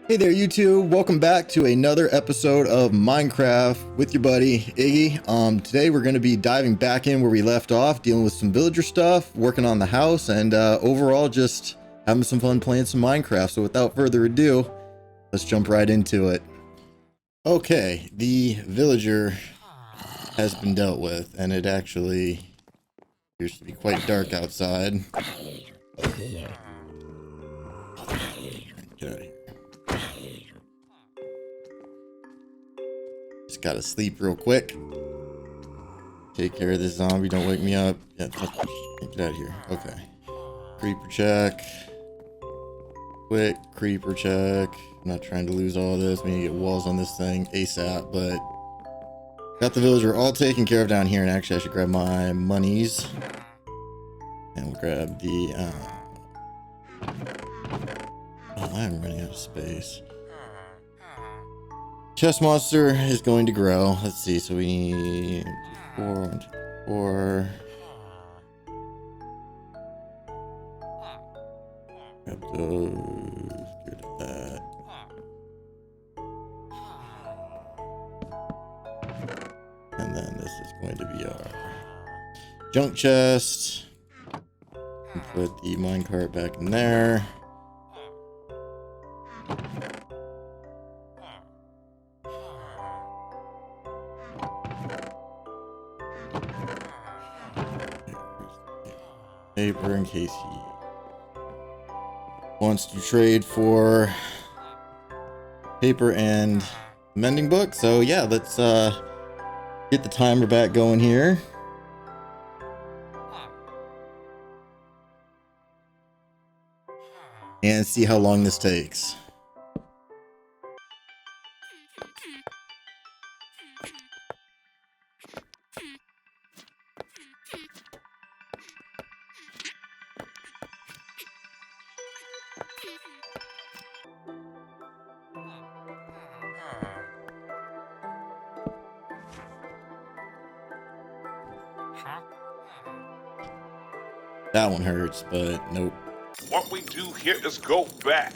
Hey there, YouTube. Welcome back to another episode of Minecraft with your buddy Iggy. Today we're going to be diving back in where we left off, dealing with some villager stuff, working on the house, and overall just having some fun playing some Minecraft. So without further ado, let's jump right into it. Okay, the villager has been dealt with, and it actually appears to be quite dark outside. Get out of here. Just gotta sleep real quick. Take care of this zombie. Don't wake me up. Yeah, get out of here. Okay. Creeper check. Quick creeper check. I'm not trying to lose all this. We need to get walls on this thing ASAP, but got the villager all taken care of down here. And actually, I should grab my monies. And we'll grab the. Oh, I'm running out of space. Chest monster is going to grow. Let's see. So we need 4. Grab those. Get rid of that. And then this is going to be our junk chest. And put the minecart back in there. Paper in case he wants to trade for paper and mending book. So yeah, let's get the timer back going here. And see how long this takes. That one hurts, but nope. What we do here is go back.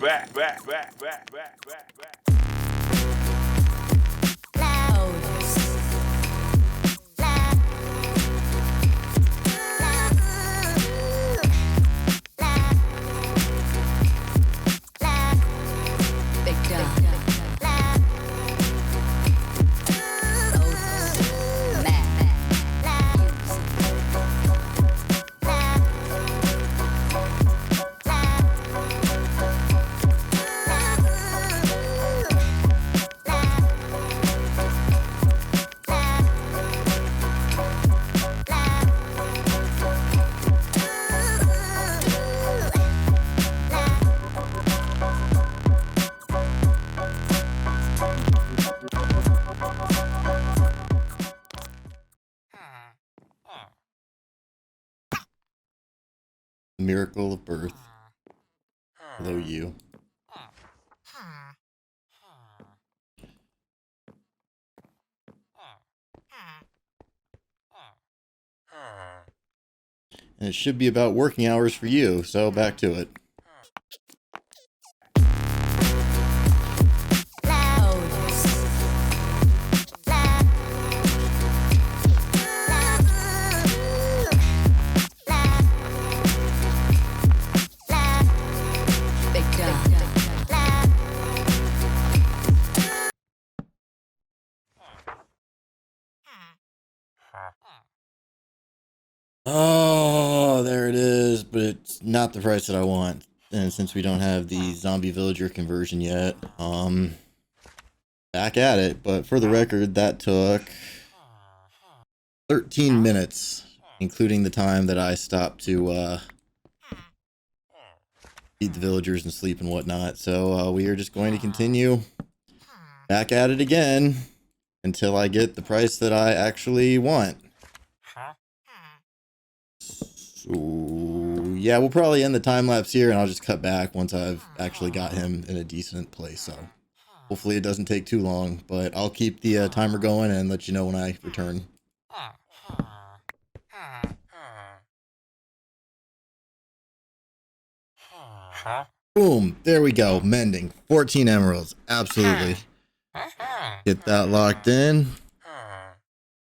Miracle of birth. Hello, you. And it should be about working hours for you, so back to it. Oh, there it is, but it's not the price that I want. And since we don't have the zombie villager conversion yet, back at it. But for the record, that took 13 minutes, including the time that I stopped to feed the villagers and sleep and whatnot. So we are just going to continue back at it again until I get the price that I actually want. So yeah, we'll probably end the time lapse here and I'll just cut back once I've actually got him in a decent place. So hopefully it doesn't take too long, but I'll keep the timer going and let you know when I return. Boom. There we go. Mending. 14 emeralds. Absolutely. Get that locked in.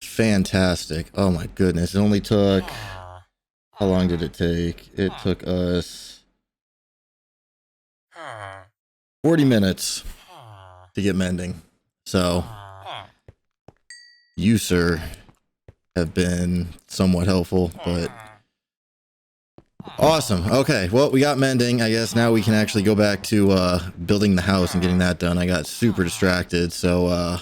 Fantastic. Oh my goodness. It only took... How long did it take? It took us 40 minutes to get mending. So, you, sir, have been somewhat helpful, but awesome. Okay, well, we got mending. I guess now we can actually go back to building the house and getting that done. I got super distracted, so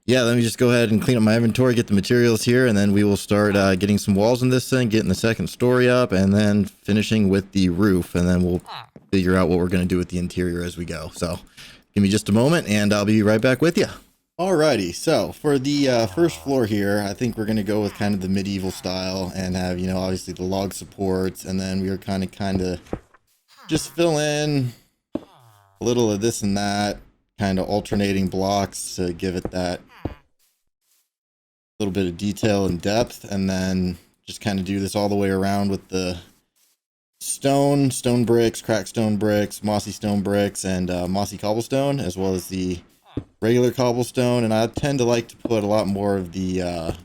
yeah, let me just go ahead and clean up my inventory, get the materials here, and then we will start getting some walls in this thing, getting the second story up, and then finishing with the roof, and then we'll figure out what we're going to do with the interior as we go. So give me just a moment, and I'll be right back with you. Alrighty, so for the first floor here, I think we're going to go with kind of the medieval style and have, you know, obviously the log supports, and then we are kind of just fill in a little of this and that, kind of alternating blocks to give it that little bit of detail and depth, and then just kind of do this all the way around with the stone bricks, cracked stone bricks, mossy stone bricks, and mossy cobblestone, as well as the regular cobblestone. And I tend to like to put a lot more of the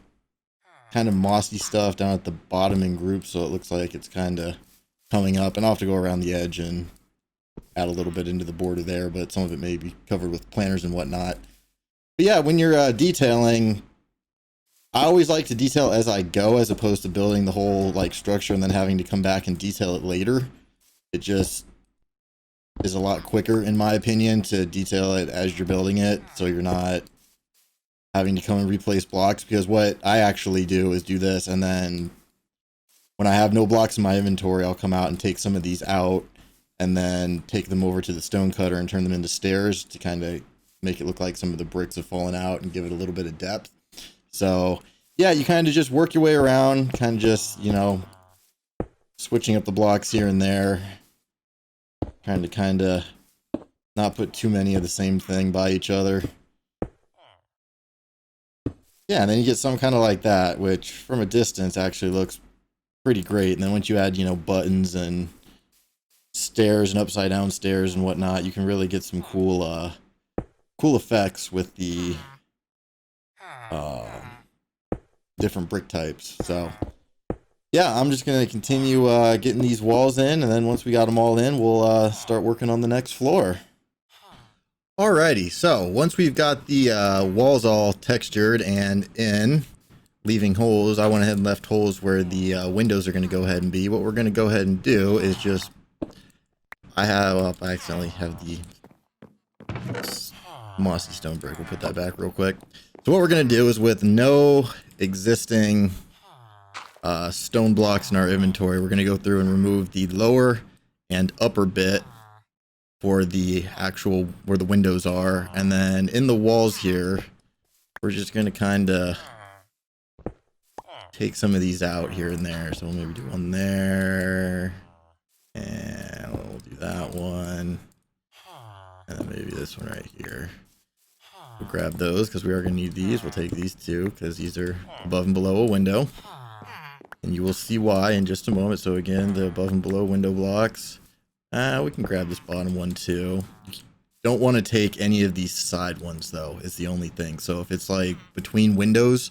kind of mossy stuff down at the bottom in groups, so it looks like it's kind of coming up, and I'll have to go around the edge and add a little bit into the border there, but some of it may be covered with planters and whatnot. But yeah, when you're detailing, I always like to detail as I go, as opposed to building the whole like structure and then having to come back and detail it later. It just is a lot quicker, in my opinion, to detail it as you're building it, so you're not having to come and replace blocks. Because what I actually do is do this, and then when I have no blocks in my inventory, I'll come out and take some of these out and then take them over to the stone cutter and turn them into stairs to kind of make it look like some of the bricks have fallen out and give it a little bit of depth. So yeah, you kind of just work your way around, kind of just, you know, switching up the blocks here and there, kind of not put too many of the same thing by each other. Yeah, and then you get some kind of like that, which from a distance actually looks pretty great. And then once you add, you know, buttons and stairs and upside down stairs and whatnot, you can really get some cool effects with the different brick types. So yeah, I'm just gonna continue getting these walls in, and then once we got them all in, we'll start working on the next floor. Alrighty, so once we've got the walls all textured and in, leaving holes, I went ahead and left holes where the windows are going to go ahead and be. What we're going to go ahead and do is just, I accidentally have the mossy stone brick. We'll put that back real quick. So what we're going to do is, with no existing stone blocks in our inventory, we're going to go through and remove the lower and upper bit for the actual, where the windows are. And then in the walls here, we're just going to kind of take some of these out here and there. So we'll maybe do one there, and we'll do that one, and then maybe this one right here. We'll grab those because we are going to need these. We'll take these two because these are above and below a window, and you will see why in just a moment. So again, the above and below window blocks, we can grab this bottom one too. You don't want to take any of these side ones though, is the only thing. So if it's like between windows,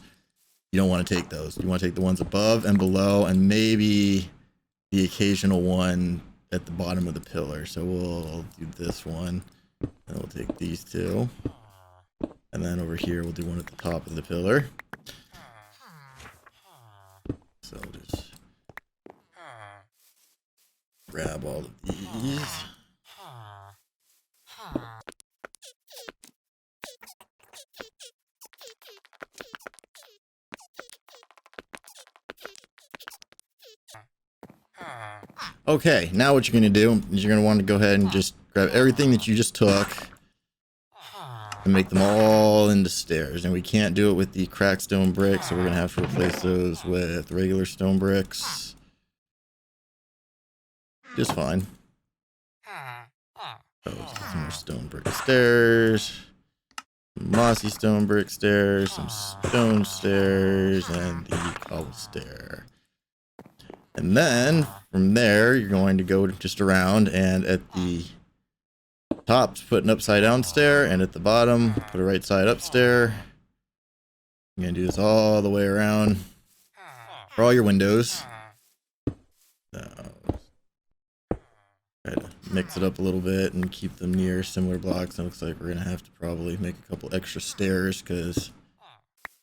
you don't want to take those. You want to take the ones above and below, and maybe the occasional one at the bottom of the pillar. So we'll do this one, and we'll take these two. And then over here, we'll do one at the top of the pillar. So just grab all of these. Okay, now what you're going to do is you're going to want to go ahead and just grab everything that you just took and make them all into stairs. And we can't do it with the cracked stone bricks, so we're going to have to replace those with regular stone bricks. Just fine. Oh, some more stone brick stairs, mossy stone brick stairs, some stone stairs, and the cobble stair. And then from there, you're going to go just around, and at the top, put an upside down stair, and at the bottom, put a right side up stair. You're going to do this all the way around for all your windows. So, try to mix it up a little bit and keep them near similar blocks. It looks like we're going to have to probably make a couple extra stairs because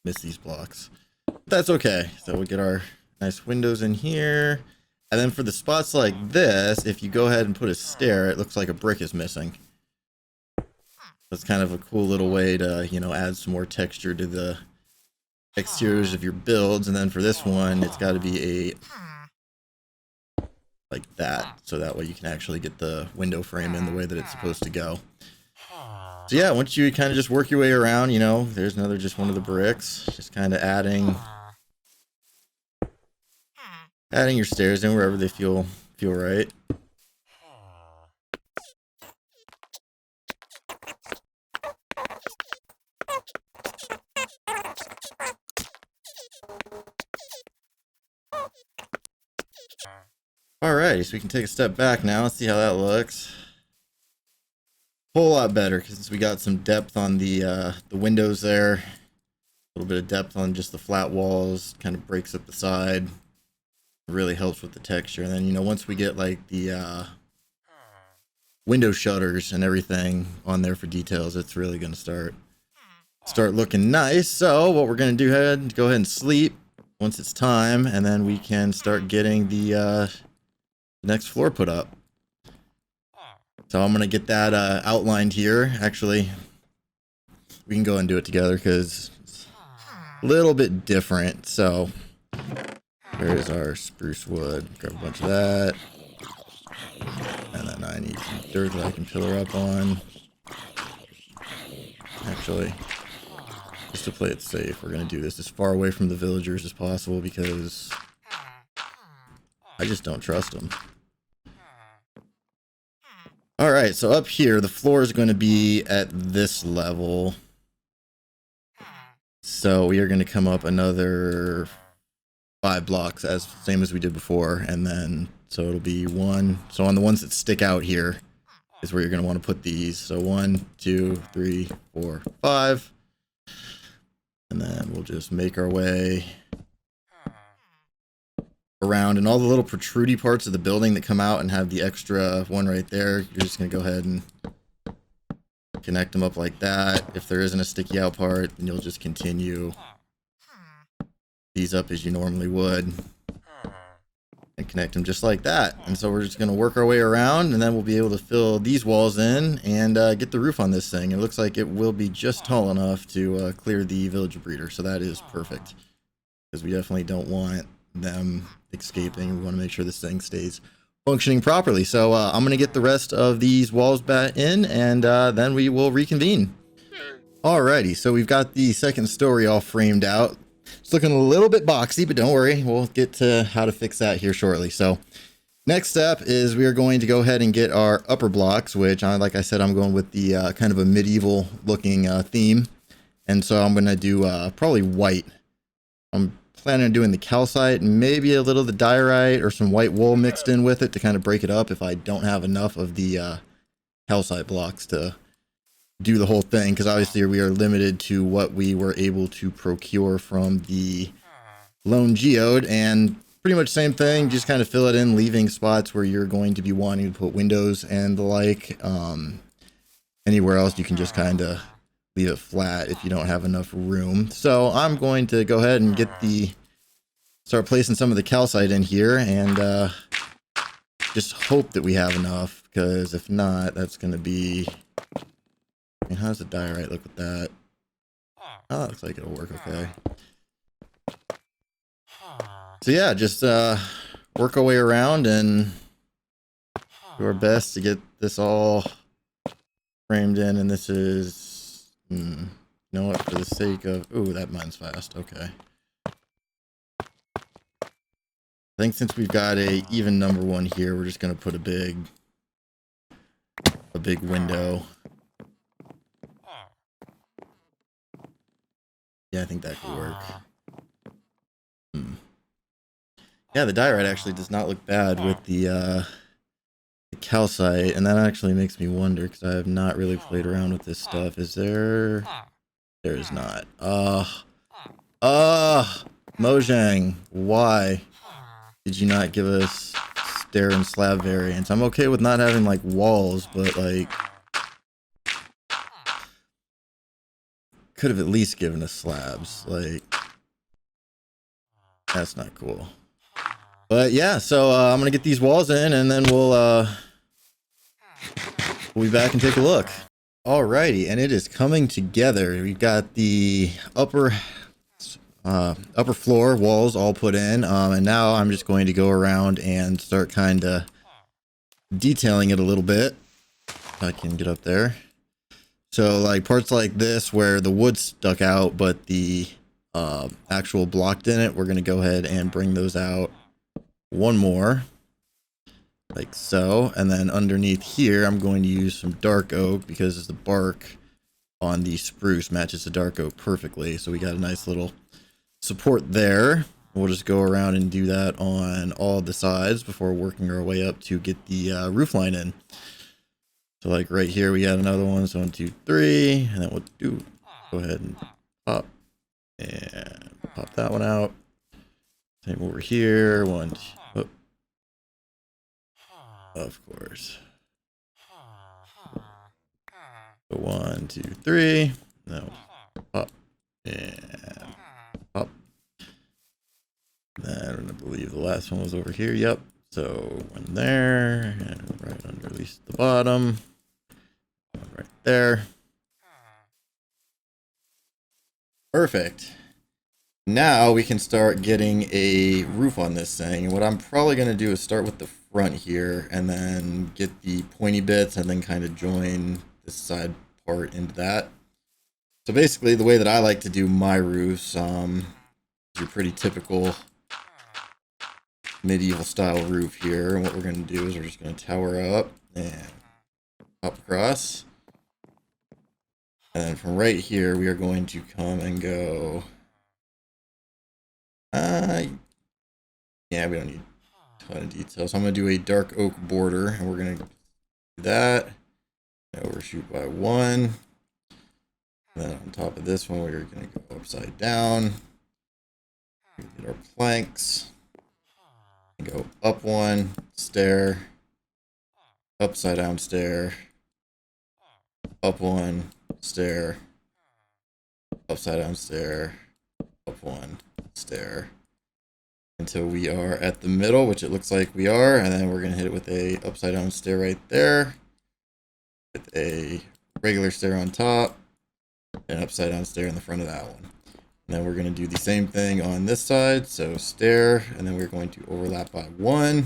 miss these blocks. But that's okay. So we get our nice windows in here. And then for the spots like this, if you go ahead and put a stair, it looks like a brick is missing. That's kind of a cool little way to, you know, add some more texture to the exteriors of your builds. And then for this one, it's got to be a like that, so that way you can actually get the window frame in the way that it's supposed to go. So yeah, once you kind of just work your way around, you know, there's another just one of the bricks, just kind of adding your stairs in wherever they feel right. Alrighty, so we can take a step back now. Let's see how that looks. Whole lot better because we got some depth on the windows there. A little bit of depth on just the flat walls. Kind of breaks up the side. It really helps with the texture. And then, you know, once we get like the window shutters and everything on there for details, it's really going to start looking nice. So what we're going to do is go ahead and sleep once it's time, and then we can start getting the next floor put up. So I'm going to get that outlined here. Actually, we can go and do it together because it's a little bit different. So there's our spruce wood. Grab a bunch of that. And then I need some dirt that I can pillar up on. Actually, just to play it safe, we're going to do this as far away from the villagers as possible because I just don't trust them. All right, so up here, the floor is going to be at this level. So we are going to come up another 5 blocks, same as we did before, and then so it'll be 1. So on the ones that stick out here is where you're going to want to put these. So 1, 2, 3, 4, 5, and then we'll just make our way around, and all the little protrudy parts of the building that come out and have the extra one right there, you're just going to go ahead and connect them up like that. If there isn't a sticky out part, then you'll just continue these up as you normally would and connect them just like that. And so we're just going to work our way around, and then we'll be able to fill these walls in and get the roof on this thing. It looks like it will be just tall enough to clear the villager breeder, so that is perfect because we definitely don't want them escaping. We want to make sure this thing stays functioning properly. So I'm going to get the rest of these walls back in, and then we will reconvene. Alrighty, so we've got the second story all framed out. It's looking a little bit boxy, but don't worry, we'll get to how to fix that here shortly. So next step is we are going to go ahead and get our upper blocks, which like I said, I'm going with the kind of a medieval looking theme. And so I'm going to do probably white. I'm planning on doing the calcite and maybe a little of the diorite or some white wool mixed in with it to kind of break it up if I don't have enough of the calcite blocks to do the whole thing, because obviously we are limited to what we were able to procure from the lone geode. And pretty much same thing, just kind of fill it in, leaving spots where you're going to be wanting to put windows and the like. Anywhere else you can just kind of leave it flat if you don't have enough room. So I'm going to go ahead and start placing some of the calcite in here, and just hope that we have enough, because if not, that's going to be... I mean, how does the diorite look with that? Oh, that looks like it'll work okay. So yeah, just work our way around and do our best to get this all framed in. And this is, you know what, for the sake of... Ooh, that mine's fast. Okay. I think since we've got a even number one here, we're just going to put a big window. Yeah, I think that could work. Yeah, the diorite actually does not look bad with the calcite, and that actually makes me wonder because I have not really played around with this stuff. Is there? There is not. Mojang, why did you not give us stair and slab variants? I'm okay with not having like walls, but like could have at least given us slabs. Like that's not cool. But yeah, so I'm gonna get these walls in, and then we'll be back and take a look. Alrighty, and it is coming together. We've got the upper floor walls all put in, and now I'm just going to go around and start kind of detailing it a little bit. If I can get up there. So like parts like this where the wood stuck out, but the actual block didn't, we're going to go ahead and bring those out one more. Like so. And then underneath here, I'm going to use some dark oak because the bark on the spruce matches the dark oak perfectly. So we got a nice little support there. We'll just go around and do that on all the sides before working our way up to get the roof line in. So like right here, we got another one. So 1, 2, 3, and then we'll go ahead and pop that one out. Same over here. 1, 2, oh, of course. So 1, 2, 3. No, pop and pop. Then I believe the last one was over here. Yep. So one there, and right underneath the bottom, one right there. Perfect. Now we can start getting a roof on this thing. And what I'm probably going to do is start with the front here and then get the pointy bits and then kind of join this side part into that. So basically the way that I like to do my roofs, your pretty typical medieval style roof here. And what we're going to do is we're just going to tower up and hop across. And then from right here, we are going to come and go. Yeah, we don't need a ton of details. So I'm going to do a dark oak border, and we're going to do that. Overshoot by 1. And then on top of this one, we're going to go upside down. Get our planks. And go up 1, stair, upside down stair, up 1, stair, upside down stair, up 1, stair, until we are at the middle, which it looks like we are, and then we're going to hit it with a upside down stair right there, with a regular stair on top, and upside down stair in the front of that one. And then we're going to do the same thing on this side, so stair, and then we're going to overlap by 1,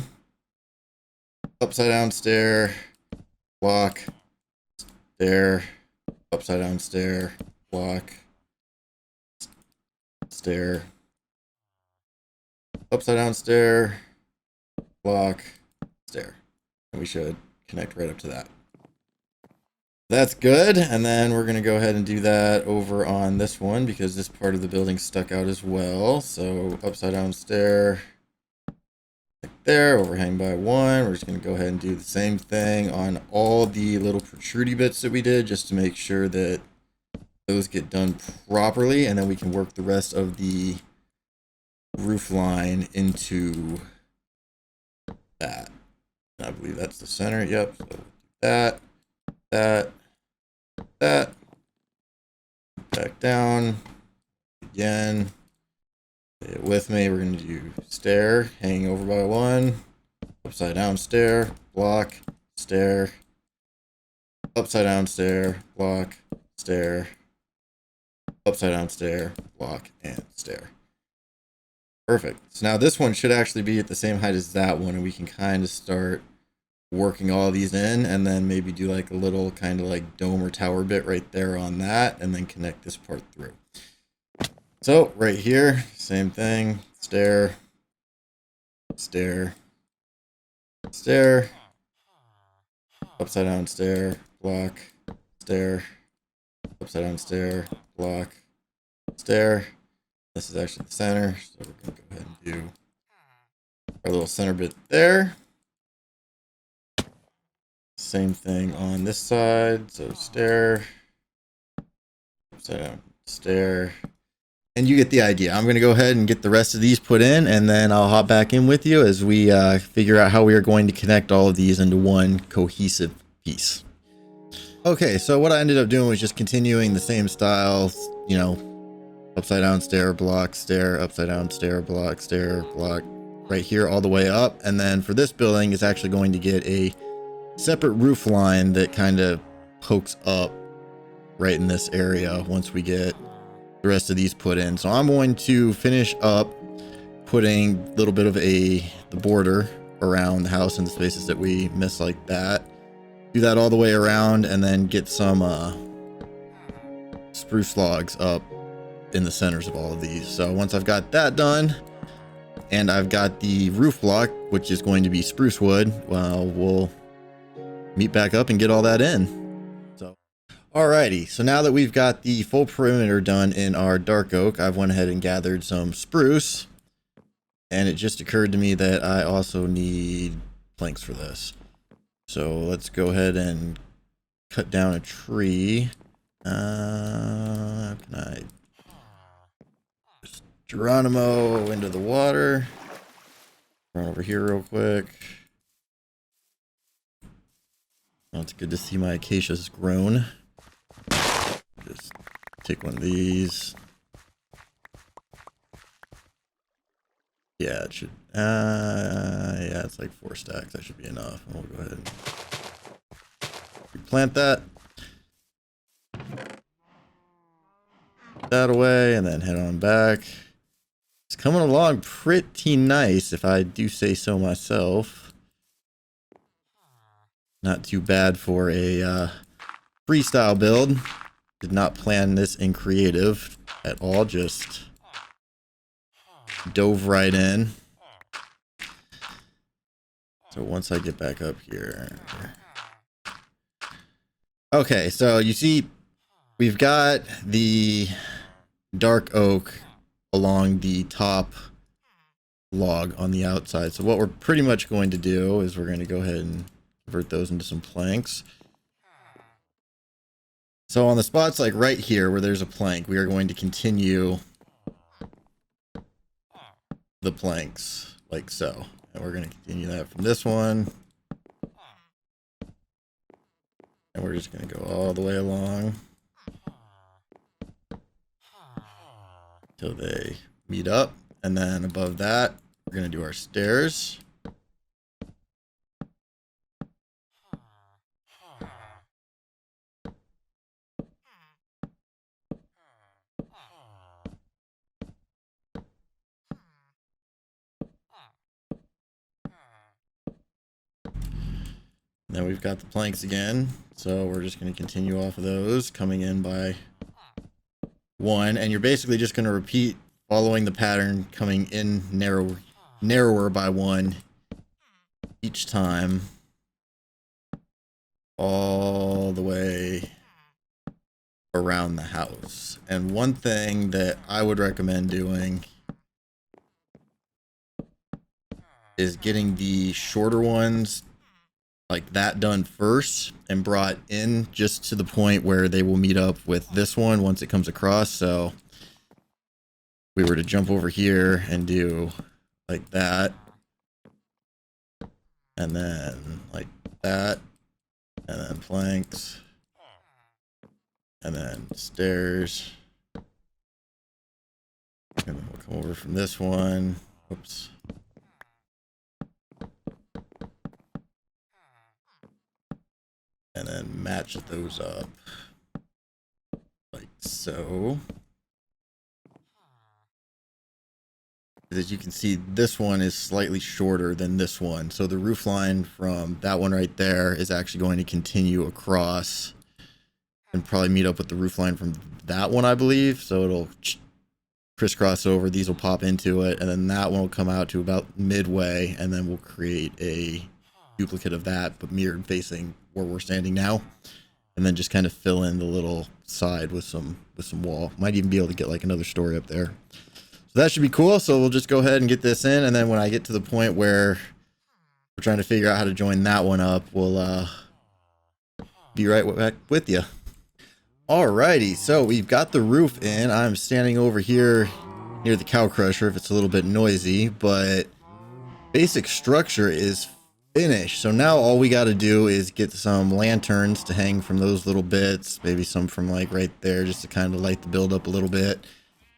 upside down stair, block, stair, upside down stair, block, stair, upside down stair, block, stair. And we should connect right up to that. That's good. And then we're going to go ahead and do that over on this one because this part of the building stuck out as well. So upside down stair, like there, overhang by 1. We're just going to go ahead and do the same thing on all the little protrudy bits that we did just to make sure that those get done properly. And then we can work the rest of the roof line into that. And I believe that's the center. Yep. So that, back down again. Stay with me. We're going to do stair, hanging over by 1, upside down stair, block, stair, upside down stair, block, stair, upside down stair, block, and stair. Perfect. So now this one should actually be at the same height as that one, and we can kind of start working all these in and then maybe do like a little kind of like dome or tower bit right there on that and then connect this part through. So right here, same thing, stair, stair, stair, upside down stair, block, stair, upside down stair, block, stair. This is actually the center, so we're going to go ahead and do our little center bit there. Same thing on this side. So stair, upside down, stair. And you get the idea. I'm going to go ahead and get the rest of these put in, and then I'll hop back in with you as we figure out how we are going to connect all of these into one cohesive piece. Okay, so what I ended up doing was just continuing the same style, you know, upside down stair, block, stair, upside down stair, block, right here all the way up. And then for this building, it's actually going to get a separate roof line that kind of pokes up right in this area once we get the rest of these put in. So I'm going to finish up putting a little bit of the border around the house and the spaces that we miss like that. Do that all the way around, and then get some spruce logs up in the centers of all of these. So once I've got that done, and I've got the roof block, which is going to be spruce wood, well, we'll meet back up and get all that in. Alrighty, so now that we've got the full perimeter done in our dark oak, I've went ahead and gathered some spruce, and it just occurred to me that I also need planks for this. So let's go ahead and cut down a tree. How can I just Geronimo into the water? Run over here real quick. Well, it's good to see my acacia's grown. Just take one of these. Yeah, it should. Yeah, it's like 4 stacks. That should be enough. We'll go ahead and replant that. Put that away, and then head on back. It's coming along pretty nice, if I do say so myself. Not too bad for a freestyle build. Did not plan this in creative at all, just dove right in. So once I get back up here. Okay, so you see we've got the dark oak along the top log on the outside. So what we're pretty much going to do is we're going to go ahead and convert those into some planks. So on the spots like right here where there's a plank, we are going to continue the planks like so. And we're going to continue that from this one. And we're just going to go all the way along till they meet up. And then above that, we're going to do our stairs. Then we've got the planks again, so we're just going to continue off of those, coming in by 1, and you're basically just going to repeat following the pattern, coming in narrower by 1 each time, all the way around the house. And one thing that I would recommend doing is getting the shorter ones like that done first and brought in just to the point where they will meet up with this one once it comes across. So we were to jump over here and do like that, and then like that, and then planks, and then stairs, and then we'll come over from this one. Oops. And then match those up like so. As you can see, this one is slightly shorter than this one. So the roof line from that one right there is actually going to continue across and probably meet up with the roof line from that one, I believe. So it'll crisscross over. These will pop into it. And then that one will come out to about midway. And then we'll create a duplicate of that, but mirrored facing where we're standing now, and then just kind of fill in the little side with some wall. Might even be able to get like another story up there. So that should be cool. So we'll just go ahead and get this in. And then when I get to the point where we're trying to figure out how to join that one up, we'll be right back with you. Alrighty, so we've got the roof in. I'm standing over here near the cow crusher if it's a little bit noisy, but basic structure is finished. So now all we got to do is get some lanterns to hang from those little bits, maybe some from like right there just to kind of light the build up a little bit.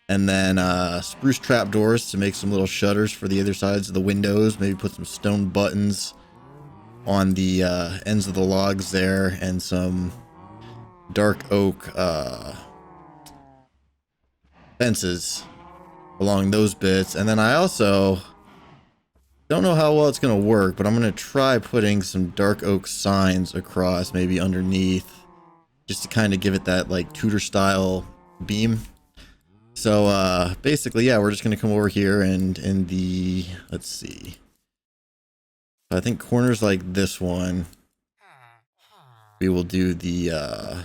And then spruce trapdoors to make some little shutters for the other sides of the windows, maybe put some stone buttons on the ends of the logs there, and some dark oak fences along those bits. And then I also don't know how well it's going to work, but I'm going to try putting some dark oak signs across, maybe underneath, just to kind of give it that like Tudor style beam. So basically, yeah, we're just going to come over here and in the, let's see, I think corners like this one, we will do the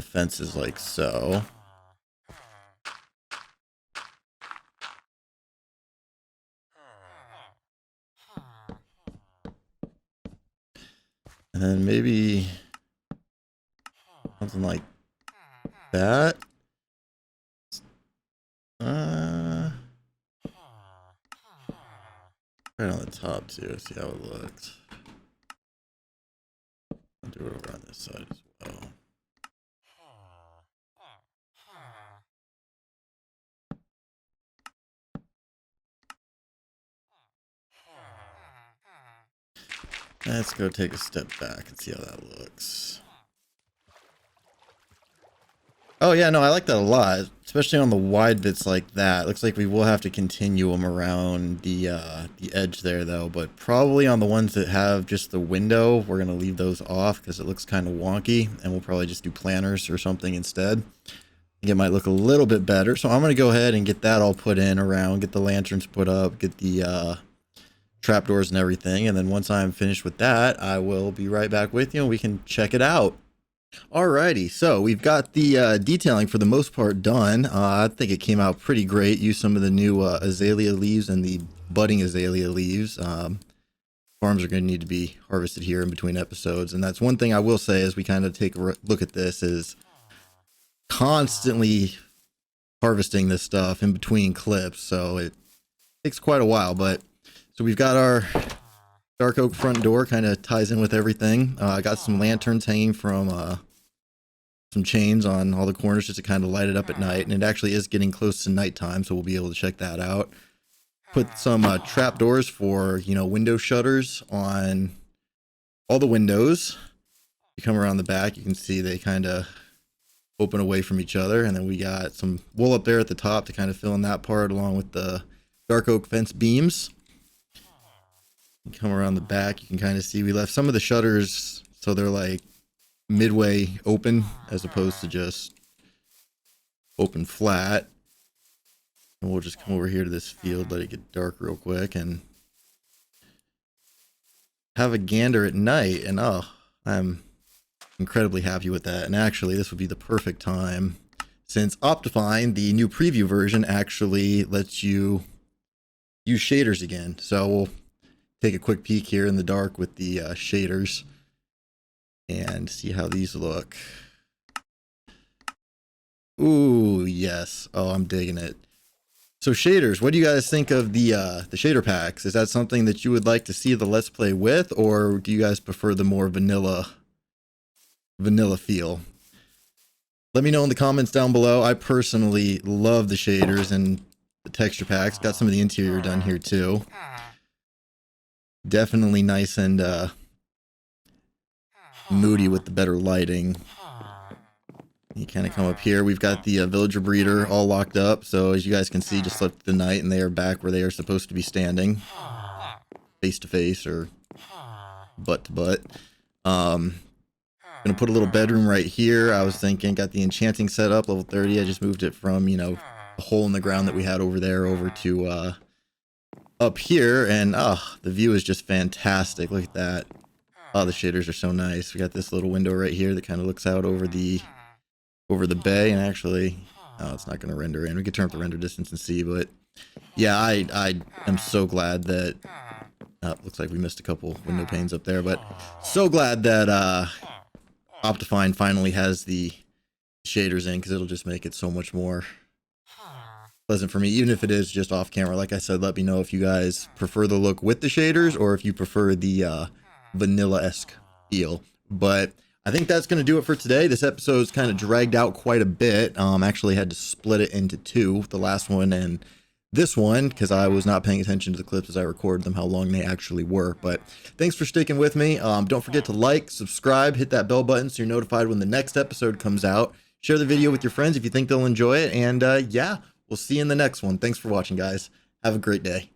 fences like so. And then maybe something like that. Right on the top too, see how it looks. I'll do it over on this side as well. Let's go take a step back and see how that looks. Oh yeah, no, I like that a lot, especially on the wide bits like that. Looks like we will have to continue them around the edge there though, but probably on the ones that have just the window, we're going to leave those off because it looks kind of wonky, and we'll probably just do planters or something instead. I think it might look a little bit better. So I'm going to go ahead and get that all put in around, get the lanterns put up, get the trapdoors and everything. And then once I'm finished with that, I will be right back with you and we can check it out. Alrighty, so we've got the detailing for the most part done. I think it came out pretty great. Used some of the new azalea leaves and the budding azalea leaves. Farms are going to need to be harvested here in between episodes, and that's one thing I will say as we kind of take a look at this is constantly harvesting this stuff in between clips, so it takes quite a while. But so we've got our dark oak front door, kind of ties in with everything. I got some lanterns hanging from some chains on all the corners just to kind of light it up at night, and it actually is getting close to nighttime, so we'll be able to check that out. Put some trap doors for, you know, window shutters on all the windows. You come around the back, you can see they kind of open away from each other, and then we got some wool up there at the top to kind of fill in that part along with the dark oak fence beams. You come around the back, you can kind of see we left some of the shutters so they're like midway open as opposed to just open flat. And we'll just come over here to this field, let it get dark real quick, and have a gander at night. And oh, I'm incredibly happy with that. And actually, this would be the perfect time, since Optifine, the new preview version, actually lets you use shaders again. So we'll take a quick peek here in the dark with the shaders and see how these look. Ooh, yes. Oh, I'm digging it. So shaders, what do you guys think of the shader packs? Is that something that you would like to see the Let's Play with, or do you guys prefer the more vanilla feel? Let me know in the comments down below. I personally love the shaders and the texture packs. Got some of the interior done here too. Definitely nice and moody with the better lighting. You kind of come up here. We've got the villager breeder all locked up. So as you guys can see, just left the night and they are back where they are supposed to be standing, face to face or butt to butt. Gonna put a little bedroom right here. I was thinking, got the enchanting set up, level 30. I just moved it from, you know, a hole in the ground that we had over there over to up here, and the view is just fantastic. Look at that. Oh, the shaders are so nice. We got this little window right here that kind of looks out over the bay, and actually Oh, it's not going to render in. We could turn up the render distance and see, but yeah, I am so glad that looks like we missed a couple window panes up there, but so glad that Optifine finally has the shaders in, because it'll just make it so much more pleasant for me, even if it is just off camera. Like I said, let me know if you guys prefer the look with the shaders or if you prefer the vanilla-esque feel. But I think that's going to do it for today. This episode's kind of dragged out quite a bit. Actually had to split it into two, the last one and this one, because I was not paying attention to the clips as I recorded them, how long they actually were. But thanks for sticking with me. Don't forget to like, subscribe, hit that bell button so you're notified when the next episode comes out. Share the video with your friends if you think they'll enjoy it. And yeah, we'll see you in the next one. Thanks for watching, guys. Have a great day.